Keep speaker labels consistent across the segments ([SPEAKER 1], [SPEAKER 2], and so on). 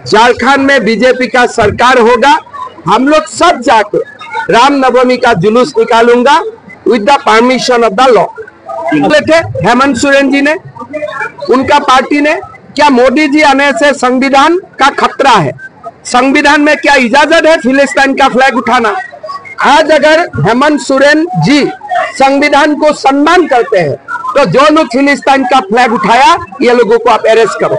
[SPEAKER 1] झारखंड में बीजेपी का सरकार होगा, हम लोग सब जाकर रामनवमी का जुलूस निकालूंगा with the permission of the law. बोले थे हेमंत सोरेन जी ने, उनका पार्टी ने, क्या मोदी जी आने से संविधान का खतरा है? संविधान में क्या इजाजत है फिलिस्तीन का फ्लैग उठाना? आज अगर हेमंत सोरेन जी संविधान को सम्मान करते हैं तो जो लोग फिलिस्तीन का फ्लैग उठाया ये लोगों को आप अरेस्ट करो।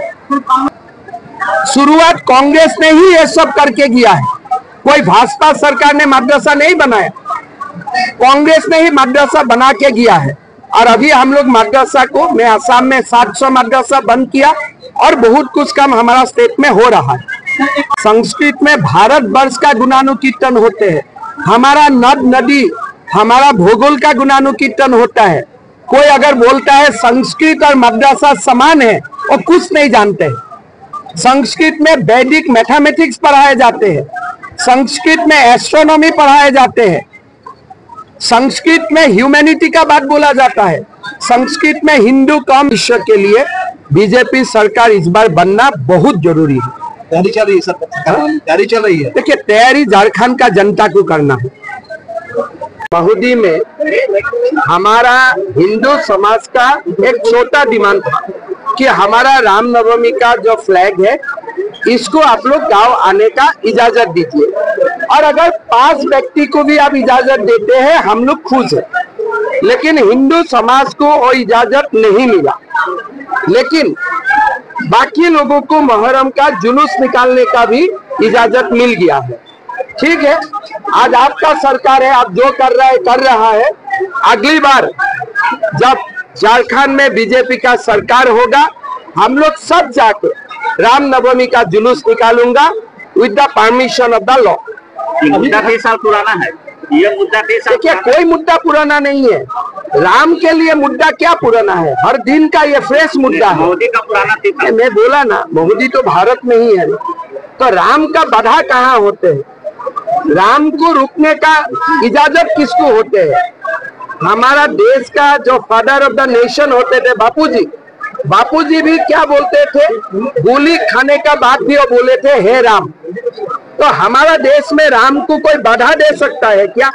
[SPEAKER 1] शुरुआत कांग्रेस ने ही ये सब करके किया है, कोई भाजपा सरकार ने मदरसा नहीं बनाया, कांग्रेस ने ही मदरसा बना के किया है। और अभी हम लोग मदरसा को, मैं आसाम में 700 मदरसा बंद किया और बहुत कुछ काम हमारा स्टेट में हो रहा है। संस्कृत में भारत वर्ष का गुणानुकीर्तन होते हैं, हमारा नद नदी, हमारा भूगोल का गुणानुकीर्तन होता है। कोई अगर बोलता है संस्कृत और मदरसा समान है, वो कुछ नहीं जानते हैं। संस्कृत में वैदिक मैथमेटिक्स पढ़ाए जाते हैं, संस्कृत में एस्ट्रोनॉमी पढ़ाए जाते हैं, संस्कृत में ह्यूमैनिटी का बात बोला जाता है, संस्कृत में हिंदू कौम विश्व के लिए बीजेपी सरकार इस बार बनना बहुत जरूरी है।
[SPEAKER 2] तैयारी चल रही है सर, तैयारी चल रही है।
[SPEAKER 1] देखिए, तैयारी झारखंड का जनता को करना है। महुदी में हमारा हिंदू समाज का एक छोटा डिमांड था कि हमारा रामनवमी का जो फ्लैग है इसको आप लोग गांव आने का इजाजत दीजिए, और अगर 5 व्यक्ति को भी आप इजाजत देते हैं हम लोग खुश हैं। लेकिन हिंदू समाज को वो इजाजत नहीं मिला, लेकिन बाकी लोगों को मुहर्रम का जुलूस निकालने का भी इजाजत मिल गया है। ठीक है, आज आपका सरकार है, आप जो कर रहा है। अगली बार जब झारखंड में बीजेपी का सरकार होगा, हम लोग सब जाकर रामनवमी का जुलूस निकालूंगा with the permission of the law.
[SPEAKER 2] मुद्दा 3 साल पुराना है, ये मुद्दा 3 साल।
[SPEAKER 1] देखिए, कोई मुद्दा पुराना नहीं है। राम के लिए मुद्दा क्या पुराना है? हर दिन का ये फ्रेश मुद्दा है।
[SPEAKER 2] मोदी का पुराना 3 साल।
[SPEAKER 1] मैं बोला ना, मोदी तो भारत में ही है, तो राम का बाधा कहाँ होते हैं? राम को रुकने का इजाजत किसको होते है? हमारा देश का जो फादर ऑफ द नेशन होते थे बापूजी भी क्या बोलते थे? गोली खाने का बात भी वो बोले थे, हे राम। तो हमारा देश में राम को कोई बाधा दे सकता है क्या?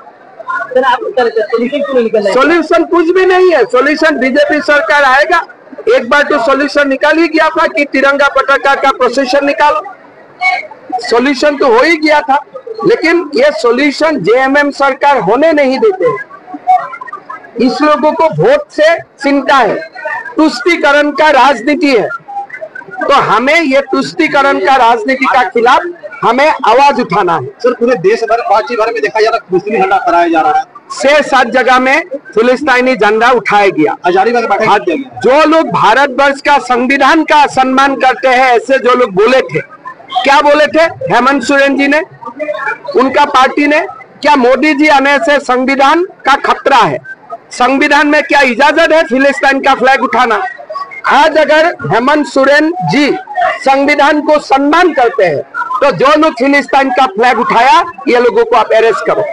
[SPEAKER 1] सॉल्यूशन कुछ भी नहीं है। सॉल्यूशन बीजेपी सरकार आएगा। एक बार तो सॉल्यूशन निकाल ही गया था कि तिरंगा पताका का प्रोसेशन निकालो, सॉल्यूशन तो हो ही गया था। लेकिन ये सॉल्यूशन जेएमएम सरकार होने नहीं देते। इस लोगों को वोट से चिंता है, तुष्टीकरण का राजनीति है। तो हमें ये तुष्टीकरण का राजनीति का खिलाफ हमें आवाज उठाना है।
[SPEAKER 2] सर, पूरे देश भर, राज्य भर में देखा जा रहा है मुस्लिम झंडा फहराया जा रहा है।
[SPEAKER 1] 6-7 जगह में फिलिस्तीनी झंडा उठाया गया। जो लोग भारतवर्ष का संविधान का सम्मान करते हैं, ऐसे जो लोग बोले थे, क्या बोले थे हेमंत सोरेन जी ने, उनका पार्टी ने, क्या मोदी जी आने से संविधान का खतरा है? संविधान में क्या इजाजत है फिलिस्तीन का फ्लैग उठाना? आज अगर हेमंत सोरेन जी संविधान को सम्मान करते हैं तो जो लोग फिलिस्तीन का फ्लैग उठाया ये लोगों को आप अरेस्ट करो।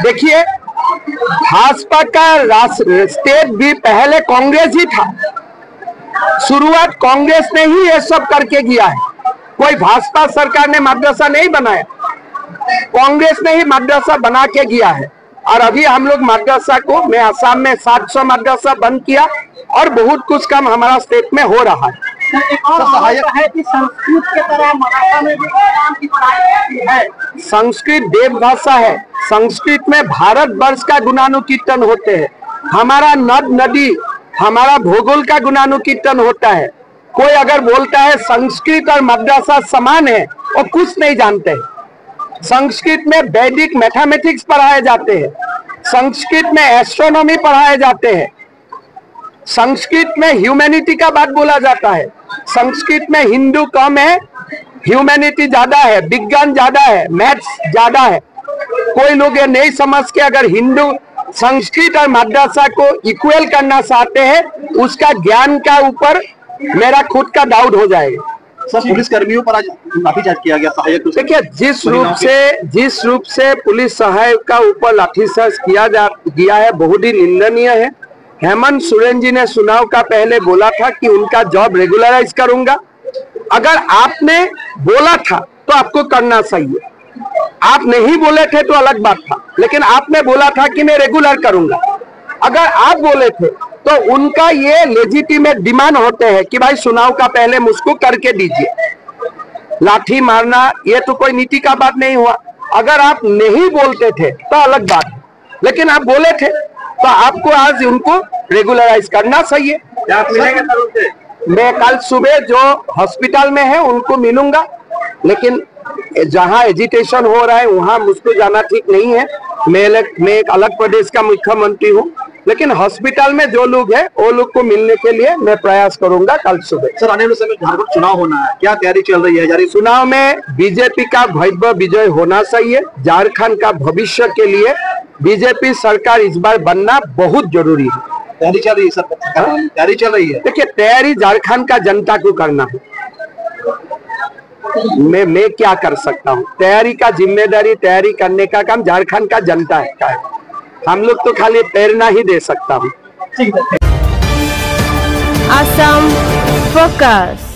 [SPEAKER 1] देखिए, भाजपा का स्टेट भी पहले कांग्रेस ही था। शुरुआत कांग्रेस ने ही ये सब करके किया है, कोई भाजपा सरकार ने मदरसा नहीं बनाया, कांग्रेस ने ही मदरसा बना के किया है। और अभी हम लोग मदरसा को, मैं आसाम में 700 मदरसा बंद किया और बहुत कुछ काम हमारा स्टेट में हो रहा है।
[SPEAKER 2] है कि संस्कृत के तरह मराठा में भी राम की पढ़ाई है।
[SPEAKER 1] संस्कृत देव भाषा है, संस्कृत में भारत वर्ष का गुणानुकीर्तन होते हैं, हमारा नद नदी, हमारा भूगोल का गुणानुकीर्तन होता है। कोई अगर बोलता है संस्कृत और मदरसा समान है, वो कुछ नहीं जानते हैं। संस्कृत में वैदिक मैथमेटिक्स पढ़ाए जाते हैं, संस्कृत में एस्ट्रोनॉमी पढ़ाए जाते हैं, संस्कृत में ह्यूमैनिटी का बात बोला जाता है, संस्कृत में हिंदू कम है, ह्यूमैनिटी ज्यादा है, विज्ञान ज्यादा है, मैथ्स ज्यादा है। कोई लोग ये नहीं समझ के अगर हिंदू संस्कृत और मदरसा को इक्वल करना चाहते हैं, उसका ज्ञान का ऊपर मेरा खुद का डाउट हो जाएगा।
[SPEAKER 2] सर, पुलिस कर्मियों पर आज लाठीचार्ज किया गया, सहायक।
[SPEAKER 1] देखिए, जिस रूप से पुलिस सहायक का ऊपर लाठीचार्ज किया गया है बहुत ही निंदनीय है। हेमंत सोरेन जी ने चुनाव का पहले बोला था कि उनका जॉब रेगुलराइज करूंगा। अगर आपने बोला था तो आपको करना चाहिए, आप नहीं बोले थे तो अलग बात था, लेकिन आपने बोला था कि मैं रेगुलर करूंगा। अगर आप बोले थे तो उनका ये लेजिटिमेट डिमांड होते हैं कि भाई चुनाव का पहले मुझको करके दीजिए। लाठी मारना ये तो कोई नीति का बात नहीं हुआ। अगर आप नहीं बोलते थे तो अलग बात, लेकिन आप बोले थे तो आपको आज उनको रेगुलराइज करना चाहिए। मैं कल सुबह जो हॉस्पिटल में है उनको मिलूंगा, लेकिन जहां एजिटेशन हो रहा है वहां मुझको जाना ठीक नहीं है। मैं एक अलग प्रदेश का मुख्यमंत्री हूं, लेकिन हॉस्पिटल में जो लोग हैं वो लोग को मिलने के लिए मैं प्रयास करूंगा कल सुबह।
[SPEAKER 2] सर, आने वाले समय झारखंड चुनाव होना है, क्या तैयारी चल रही है? जारी
[SPEAKER 1] चुनाव में बीजेपी का भव्य विजय होना चाहिए। झारखंड का भविष्य के लिए बीजेपी सरकार इस बार बनना बहुत जरूरी है।
[SPEAKER 2] तैयारी चल रही है सर, तैयारी चल रही है।
[SPEAKER 1] देखिए, तैयारी झारखंड का जनता को करना है। मैं क्या कर सकता हूँ? तैयारी का जिम्मेदारी, तैयारी करने का काम झारखंड का जनता का है। हम लोग तो खाली प्रेरणा ही दे सकता हूँ।
[SPEAKER 3] Assam Focus।